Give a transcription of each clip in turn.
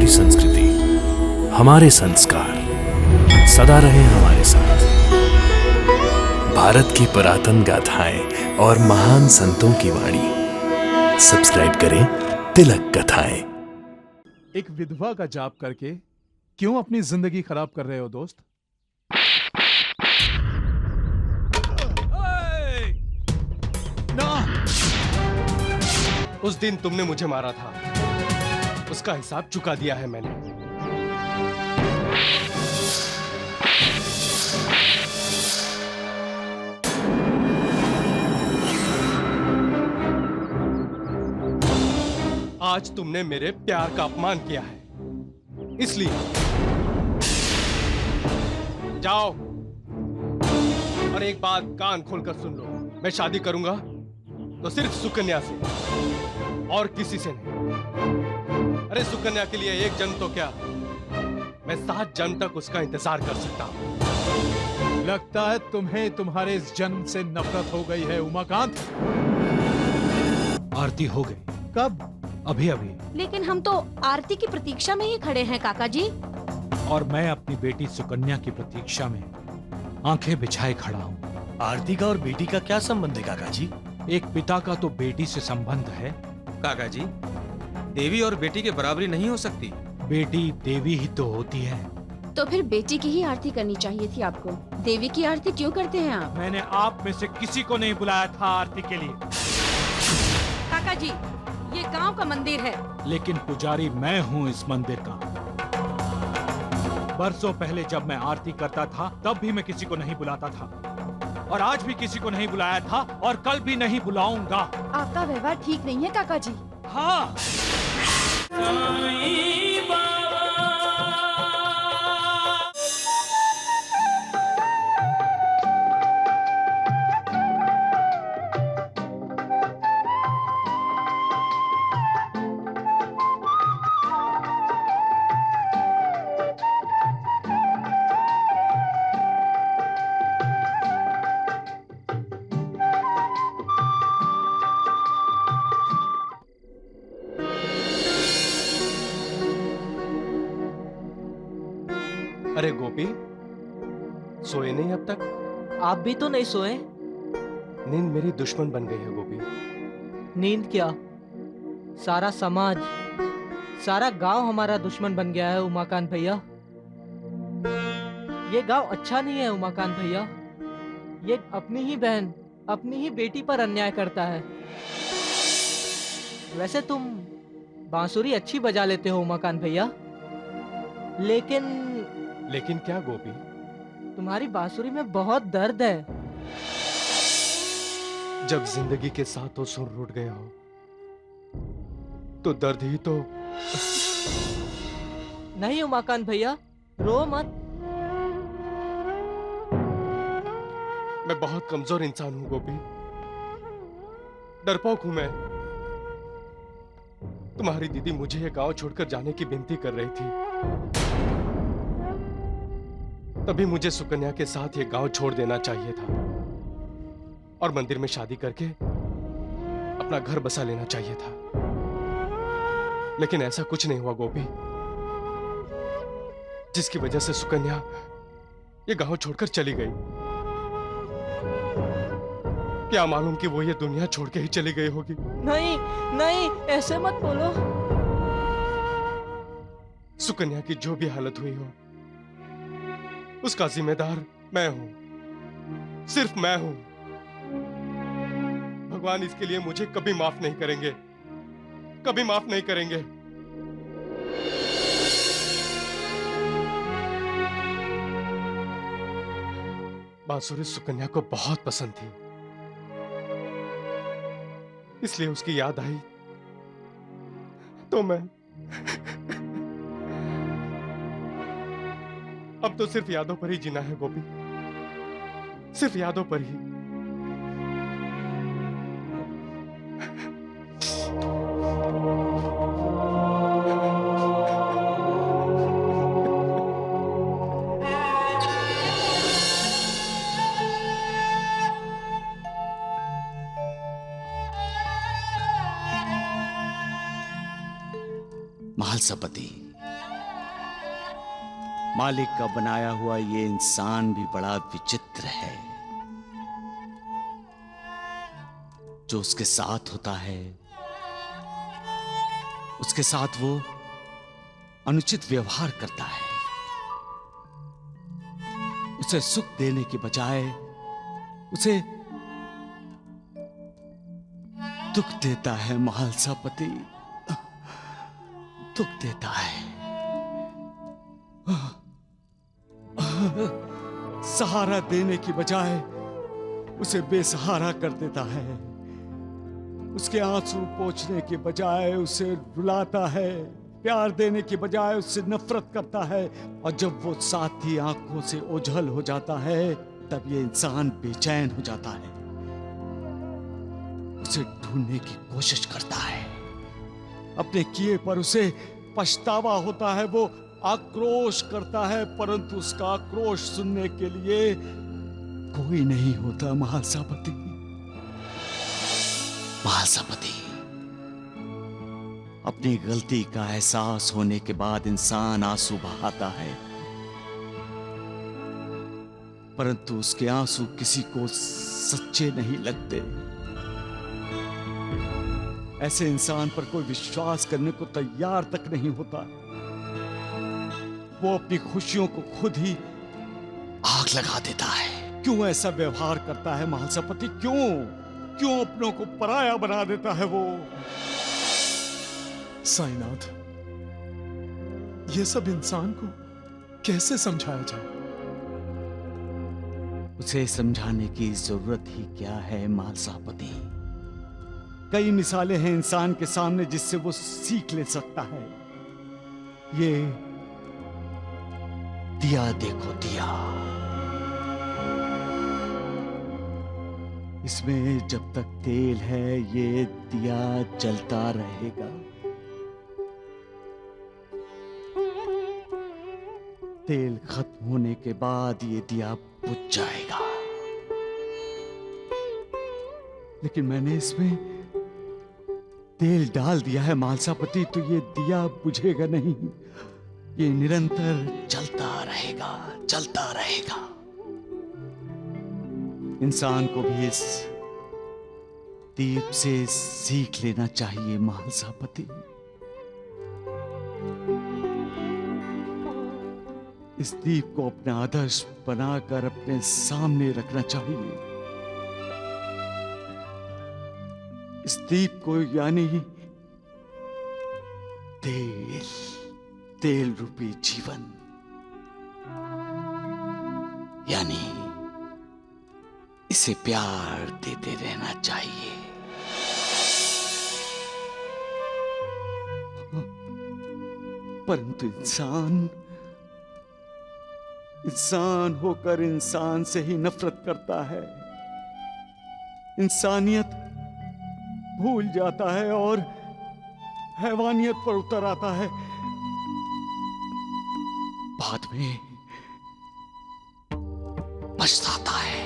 हमारी संस्कृति, हमारे संस्कार सदा रहे हमारे साथ। भारत की पुरातन गाथाएं और महान संतों की वाणी। सब्सक्राइब करें तिलक कथाएं। एक विधवा का जाप करके क्यों अपनी जिंदगी खराब कर रहे हो दोस्त? ना! उस दिन तुमने मुझे मारा था, उसका हिसाब चुका दिया है मैंने। आज तुमने मेरे प्यार का अपमान किया है, इसलिए जाओ और एक बात कान खोलकर सुन लो। मैं शादी करूंगा तो सिर्फ सुकन्या से और किसी से नहीं। अरे सुकन्या के लिए एक जन्म तो क्या, मैं 7 जन्म तक उसका इंतजार कर सकता हूं। लगता है तुम्हें तुम्हारे इस जन्म से नफरत हो गई है उमाकांत। आरती हो गई। कब? अभी अभी। लेकिन हम तो आरती की प्रतीक्षा में ही खड़े हैं काका जी। और मैं अपनी बेटी सुकन्या की प्रतीक्षा में आंखें बिछाए खड़ा हूँ। आरती का और बेटी का क्या संबंध है काका जी? एक पिता का तो बेटी से संबंध है। काका जी, देवी और बेटी के बराबरी नहीं हो सकती। बेटी देवी ही तो होती है। तो फिर बेटी की ही आरती करनी चाहिए थी आपको। देवी की आरती क्यों करते हैं आप? मैंने आप में से किसी को नहीं बुलाया था आरती के लिए। काका जी, ये गांव का मंदिर है। लेकिन पुजारी मैं हूँ इस मंदिर का। बरसों पहले जब मैं आरती करता था तब भी मैं किसी को नहीं बुलाता था, और आज भी किसी को नहीं बुलाया था और कल भी नहीं बुलाऊंगा। आपका व्यवहार ठीक नहीं है काका जी। हाँ। अरे गोपी, सोए नहीं अब तक? आप भी तो नहीं सोए? नींद मेरी दुश्मन बन गई है गोपी। नींद क्या, सारा समाज, सारा गांव हमारा दुश्मन बन गया है उमाकांत भैया। ये गांव अच्छा नहीं है उमाकांत भैया। ये अपनी ही बहन, अपनी ही बेटी पर अन्याय करता है। वैसे तुम बांसुरी अच्छी बजा लेते हो उमाकांत भैया, लेकिन क्या गोपी? तुम्हारी बांसुरी में बहुत दर्द है। जब जिंदगी के साथों सुर रूठ गए हो तो दर्द ही तो। नहीं उमाकांत भैया, रो मत। मैं बहुत कमजोर इंसान हूं गोपी, डरपोक हूं मैं। तुम्हारी दीदी मुझे ये गांव छोड़कर जाने की विनती कर रही थी, तभी मुझे सुकन्या के साथ ये गांव छोड़ देना चाहिए था और मंदिर में शादी करके अपना घर बसा लेना चाहिए था। लेकिन ऐसा कुछ नहीं हुआ गोपी, जिसकी वजह से सुकन्या ये गांव छोड़कर चली गई। क्या मालूम कि वो ये दुनिया छोड़ के ही चली गई होगी। नहीं नहीं, ऐसे मत बोलो। सुकन्या की जो भी हालत हुई हो, उसका जिम्मेदार मैं हूं, सिर्फ मैं हूं। भगवान इसके लिए मुझे कभी माफ नहीं करेंगे, कभी माफ नहीं करेंगे। बांसुरी सुकन्या को बहुत पसंद थी, इसलिए उसकी याद आई तो मैं अब तो सिर्फ यादों पर ही जीना है गोपी, सिर्फ यादों पर ही। महालसापति, मालिक का बनाया हुआ ये इंसान भी बड़ा विचित्र है। जो उसके साथ होता है उसके साथ वो अनुचित व्यवहार करता है। उसे सुख देने के बजाय उसे दुख देता है। महालसापति दुख देता है। सहारा देने की बजाय उसे बेसहारा कर देता है। उसके आंसू पोंछने के बजाय उसे रुलाता है। प्यार देने के बजाय उससे नफरत करता है। और जब वो साथी आंखों से ओझल हो जाता है तब ये इंसान बेचैन हो जाता है। उसे ढूंढने की कोशिश करता है। अपने किए पर उसे पछतावा होता है। वो आक्रोश करता है परंतु उसका आक्रोश सुनने के लिए कोई नहीं होता। महालसापति महालसापति, अपनी गलती का एहसास होने के बाद इंसान आंसू बहाता है परंतु उसके आंसू किसी को सच्चे नहीं लगते। ऐसे इंसान पर कोई विश्वास करने को तैयार तक नहीं होता। वो अपनी खुशियों को खुद ही आग लगा देता है। क्यों ऐसा व्यवहार करता है महालसापति? क्यों अपनों को पराया बना देता है वो? साईनाथ, ये सब इंसान को कैसे समझाया जाए? उसे समझाने की जरूरत ही क्या है महालसापति? कई मिसालें हैं इंसान के सामने जिससे वो सीख ले सकता है। ये दिया देखो, दिया। इसमें जब तक तेल है ये दिया जलता रहेगा। तेल खत्म होने के बाद ये दिया बुझ जाएगा। लेकिन मैंने इसमें तेल डाल दिया है महालसापति, तो ये दिया बुझेगा नहीं। ये निरंतर जलता रहेगा, जलता रहेगा। इंसान को भी इस दीप से सीख लेना चाहिए महालसापति। इस दीप को अपना आदर्श बनाकर अपने सामने रखना चाहिए। इस दीप को यानी तेल रूपी जीवन, यानी इसे प्यार देते रहना चाहिए। परंतु इंसान होकर इंसान से ही नफरत करता है। इंसानियत भूल जाता है और हैवानियत पर उतर आता है। बाद में पछताता है।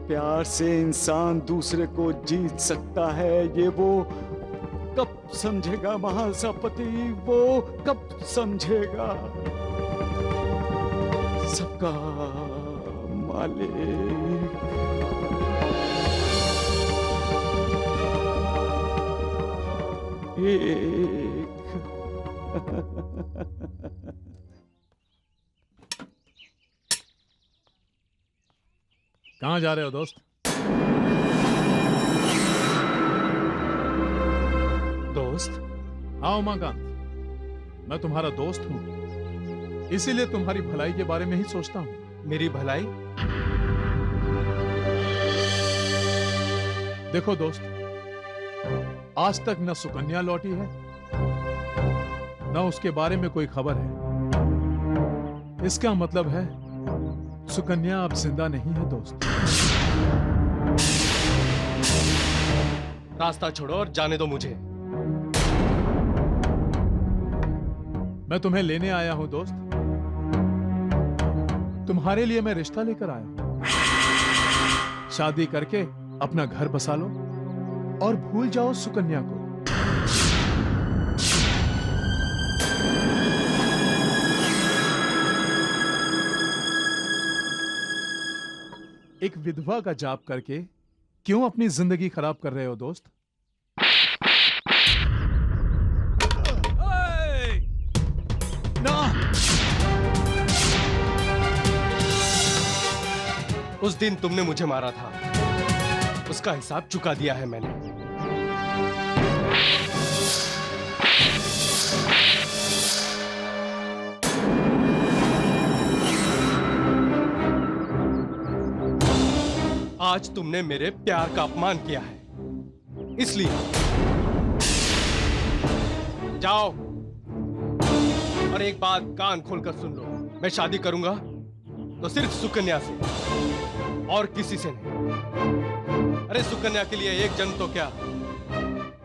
प्यार से इंसान दूसरे को जीत सकता है, ये वो कब समझेगा महालसापति? वो कब समझेगा? सबका मालिक एक। कहां जा रहे हो दोस्त? दोस्त? हाँ उमाकांत, मैं तुम्हारा दोस्त हूं, इसीलिए तुम्हारी भलाई के बारे में ही सोचता हूं। मेरी भलाई? देखो दोस्त, आज तक न सुकन्या लौटी है न उसके बारे में कोई खबर है। इसका मतलब है सुकन्या अब जिंदा नहीं है दोस्त। रास्ता छोड़ो और जाने दो मुझे। मैं तुम्हें लेने आया हूं दोस्त। तुम्हारे लिए मैं रिश्ता लेकर आया हूं। शादी करके अपना घर बसा लो और भूल जाओ सुकन्या को। एक विधवा का जाप करके क्यों अपनी जिंदगी खराब कर रहे हो दोस्त? ना, उस दिन तुमने मुझे मारा था, उसका हिसाब चुका दिया है मैंने। आज तुमने मेरे प्यार का अपमान किया है, इसलिए जाओ और एक बात कान खोलकर सुन लो। मैं शादी करूंगा तो सिर्फ सुकन्या से और किसी से नहीं। अरे सुकन्या के लिए एक जन्म तो क्या,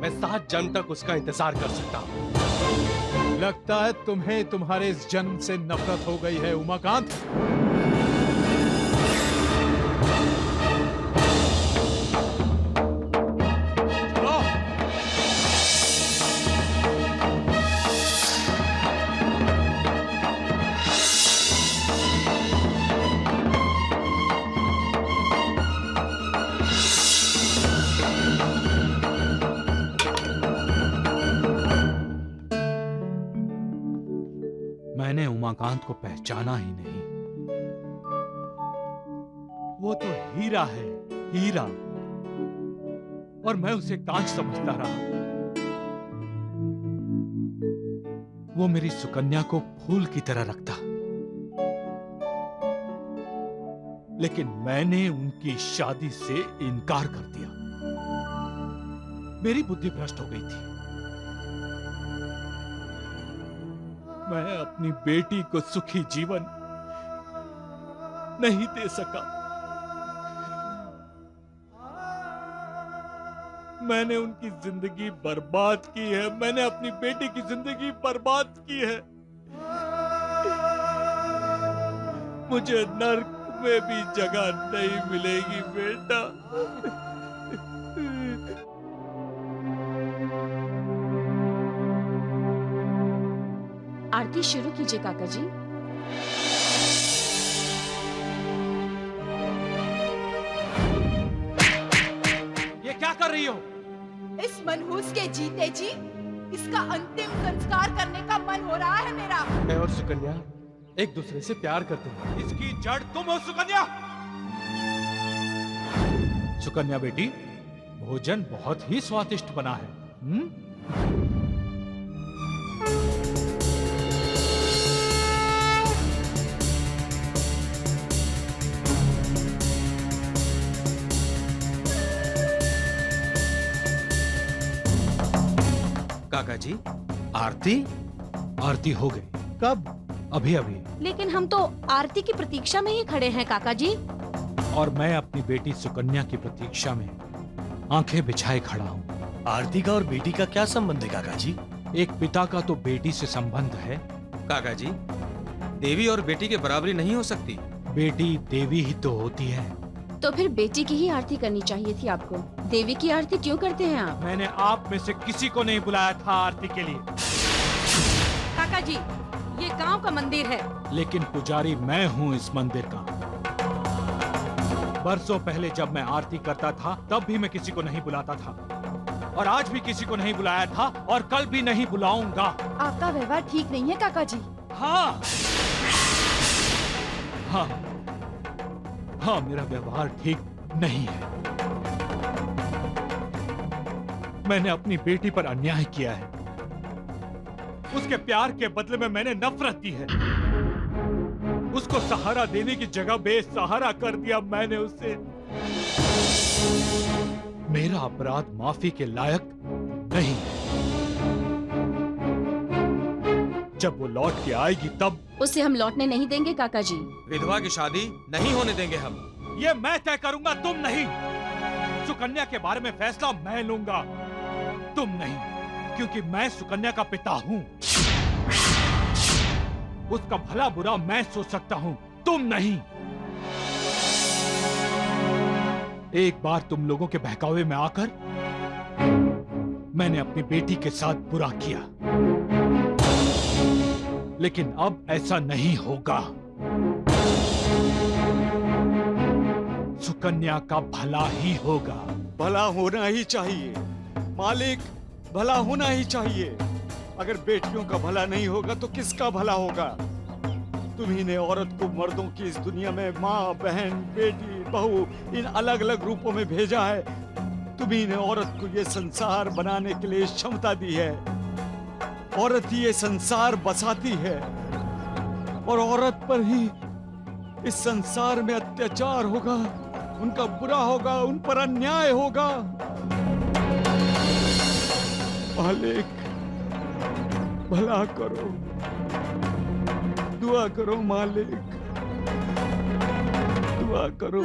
मैं 7 जन्म तक उसका इंतजार कर सकता हूं। लगता है तुम्हें तुम्हारे इस जन्म से नफरत हो गई है उमाकांत। मैंने उमाकांत को पहचाना ही नहीं। वो तो हीरा है, हीरा, और मैं उसे कांच समझता रहा। वो मेरी सुकन्या को फूल की तरह रखता, लेकिन मैंने उनकी शादी से इनकार कर दिया। मेरी बुद्धि भ्रष्ट हो गई थी। मैं अपनी बेटी को सुखी जीवन नहीं दे सका। मैंने उनकी जिंदगी बर्बाद की है। मैंने अपनी बेटी की जिंदगी बर्बाद की है। मुझे नर्क में भी जगह नहीं मिलेगी बेटा। आरती शुरू कीजिए काका जी। ये क्या कर रही हो? इस मनहूस के जीते जी इसका अंतिम संस्कार करने का मन हो रहा है मेरा। मैं और सुकन्या एक दूसरे से प्यार करते हैं। इसकी जड़ तुम हो सुकन्या। सुकन्या बेटी, भोजन बहुत ही स्वादिष्ट बना है। काका जी, आरती? आरती हो गई। कब? अभी अभी। लेकिन हम तो आरती की प्रतीक्षा में ही खड़े हैं काका जी। और मैं अपनी बेटी सुकन्या की प्रतीक्षा में आंखें बिछाए खड़ा हूँ। आरती का और बेटी का क्या संबंध है काका जी? एक पिता का तो बेटी से संबंध है। काका जी, देवी और बेटी के बराबरी नहीं हो सकती। बेटी देवी ही तो होती है। तो फिर बेटी की ही आरती करनी चाहिए थी आपको। देवी की आरती क्यों करते हैं आप? मैंने आप में से किसी को नहीं बुलाया था आरती के लिए। काका जी, ये गांव का मंदिर है। लेकिन पुजारी मैं हूँ इस मंदिर का। बरसों पहले जब मैं आरती करता था तब भी मैं किसी को नहीं बुलाता था, और आज भी किसी को नहीं बुलाया था, और कल भी नहीं बुलाऊंगा। आपका व्यवहार ठीक नहीं है काका जी। हाँ हाँ हाँ, मेरा व्यवहार ठीक नहीं है। मैंने अपनी बेटी पर अन्याय किया है। उसके प्यार के बदले में मैंने नफरत दी है। उसको सहारा देने की जगह बेसहारा कर दिया मैंने उसे। मेरा अपराध माफी के लायक नहीं है। जब वो लौट के आएगी तब। उसे हम लौटने नहीं देंगे काका जी। विधवा की शादी नहीं होने देंगे हम। ये मैं तय करूंगा, तुम नहीं। सुकन्या के बारे में फैसला मैं लूंगा, तुम नहीं, क्योंकि मैं सुकन्या का पिता हूं। उसका भला बुरा मैं सोच सकता हूं, तुम नहीं। एक बार तुम लोगों के बहकावे में आकर मैंने अपनी बेटी के साथ बुरा किया, लेकिन अब ऐसा नहीं होगा। सुकन्या का भला ही होगा। भला होना ही चाहिए मालिक, भला होना ही चाहिए। अगर बेटियों का भला नहीं होगा तो किसका भला होगा? तुम्ही ने औरत को मर्दों की इस दुनिया में माँ, बहन, बेटी, बहू इन अलग अलग रूपों में भेजा है। तुम्ही ने औरत को ये संसार बनाने के लिए क्षमता दी है। औरत ही ये संसार बसाती है और औरत पर ही इस संसार में अत्याचार होगा, उनका बुरा होगा, उन पर अन्याय होगा। मालिक भला करो, दुआ करो मालिक, दुआ करो।